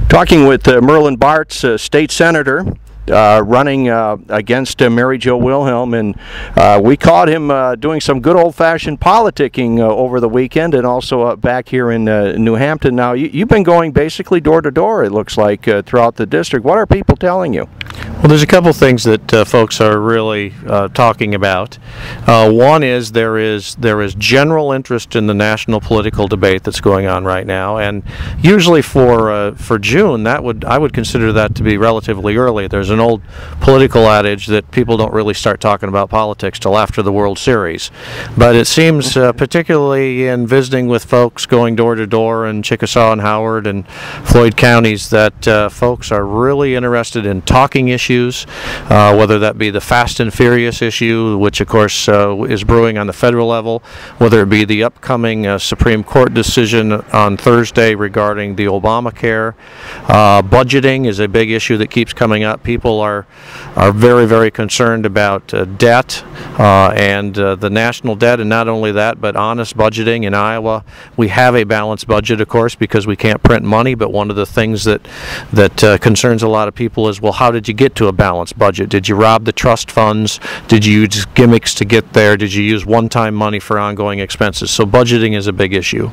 Talking with Merlin Bartz, state senator, running against Mary Jo Wilhelm, and we caught him doing some good old-fashioned politicking over the weekend, and also back here in New Hampton. Now, you've been going basically door to door, it looks like, throughout the district. What are people telling you? Well, there's a couple things that folks are really talking about. One is there is general interest in the national political debate that's going on right now, and usually for June, I would consider that to be relatively early. There's an old political adage that people don't really start talking about politics till after the World Series, but it seems particularly in visiting with folks going door to door in Chickasaw and Howard and Floyd counties that folks are really interested in talking issues, whether that be the fast and furious issue, which of course is brewing on the federal level, whether it be the upcoming Supreme Court decision on Thursday regarding the Obamacare. Budgeting is a big issue that keeps coming up. People are very, very concerned about debt and the national debt, and not only that, but honest budgeting. In Iowa, we have a balanced budget, of course, because we can't print money, but one of the things that concerns a lot of people is, well, how did you get to a balanced budget? Did you rob the trust funds? Did you use gimmicks to get there? Did you use one-time money for ongoing expenses? So budgeting is a big issue.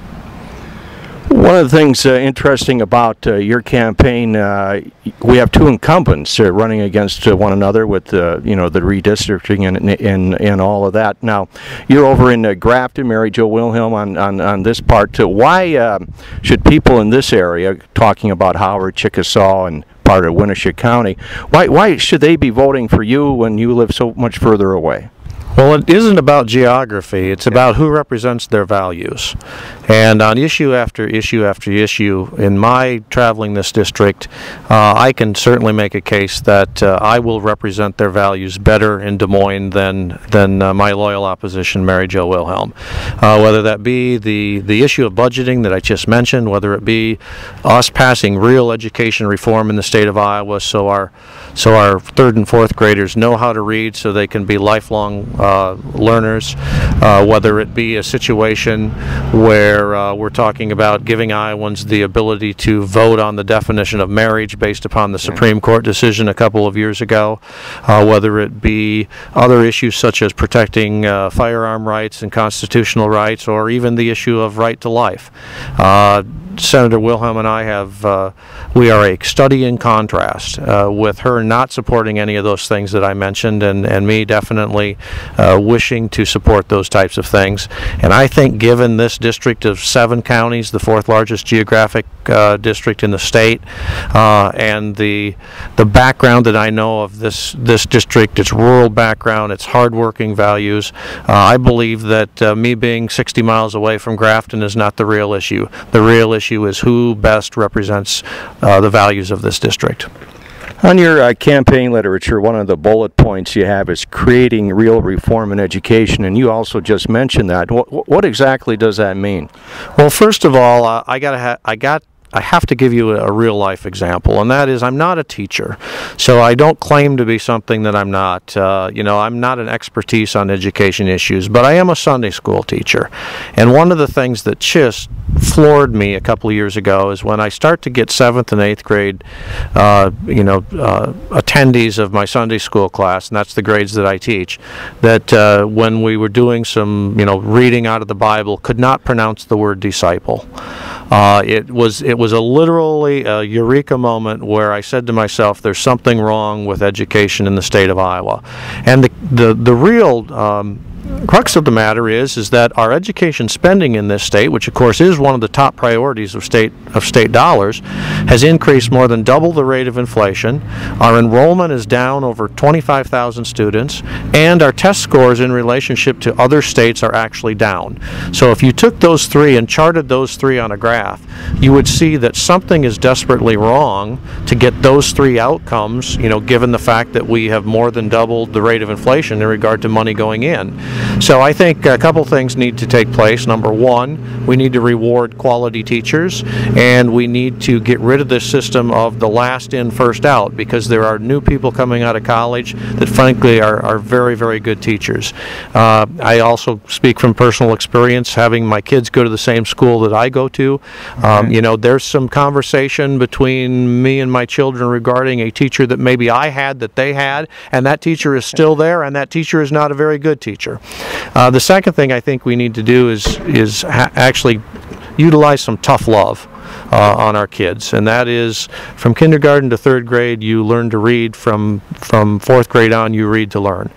One of the things interesting about your campaign, we have two incumbents running against one another with the redistricting and all of that. Now, you're over in Grafton, Mary Jo Wilhelm on this part. Why should people in this area, talking about Howard, Chickasaw, and part of Winnebago County, why should they be voting for you when you live so much further away? Well, it isn't about geography. It's about who represents their values. And on issue after issue after issue, in my traveling this district, I can certainly make a case that I will represent their values better in Des Moines than my loyal opposition, Mary Jo Wilhelm. Whether that be the issue of budgeting that I just mentioned, whether it be us passing real education reform in the state of Iowa so our third and fourth graders know how to read so they can be lifelong learners, whether it be a situation where we're talking about giving Iowans the ability to vote on the definition of marriage based upon the Supreme Court decision a couple of years ago, whether it be other issues such as protecting firearm rights and constitutional rights, or even the issue of right to life. Senator Wilhelm and I we are a study in contrast, with her not supporting any of those things that I mentioned, and me definitely wishing to support those types of things. And I think given this district of 7 counties, the 4th largest geographic district in the state, and the background that I know of this district, its rural background, its hardworking values, I believe that me being 60 miles away from Grafton is not the real issue. The real issue is who best represents the values of this district. On your campaign literature, one of the bullet points you have is creating real reform in education, and you also just mentioned that. What exactly does that mean? Well, first of all, I have to give you a real life example, and that is I'm not a teacher, so I don't claim to be something that I'm not. I'm not an expertise on education issues, but I am a Sunday school teacher. And one of the things that just floored me a couple of years ago is when I start to get 7th and 8th grade attendees of my Sunday school class, and that's the grades that I teach, that when we were doing some reading out of the Bible, could not pronounce the word disciple. It was literally a eureka moment where I said to myself, there's something wrong with education in the state of Iowa. And the real crux of the matter is that our education spending in this state, which of course is one of the top priorities of state dollars, has increased more than double the rate of inflation. Our enrollment is down over 25,000 students, and our test scores in relationship to other states are actually down. So if you took those three and charted those three on a graph, you would see that something is desperately wrong to get those three outcomes, given the fact that we have more than doubled the rate of inflation in regard to money going in. So I think a couple things need to take place. Number one, we need to reward quality teachers, and we need to get rid of this system of the last in, first out, because there are new people coming out of college that frankly are very, very good teachers. I also speak from personal experience, having my kids go to the same school that I go to. You know, there's some conversation between me and my children regarding a teacher that maybe I had that they had, and that teacher is still there, and that teacher is not a very good teacher. The second thing I think we need to do is actually utilize some tough love on our kids, and that is from kindergarten to third grade you learn to read, from fourth grade on you read to learn.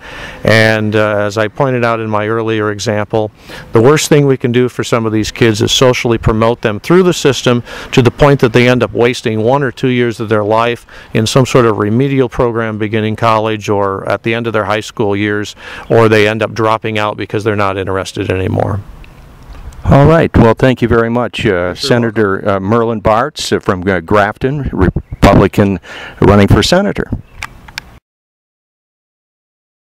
And as I pointed out in my earlier example, the worst thing we can do for some of these kids is socially promote them through the system to the point that they end up wasting 1 or 2 years of their life in some sort of remedial program beginning college or at the end of their high school years, or they end up dropping out because they're not interested anymore. All right. Well, thank you very much, Senator Merlin Bartz from Grafton, Republican, running for senator.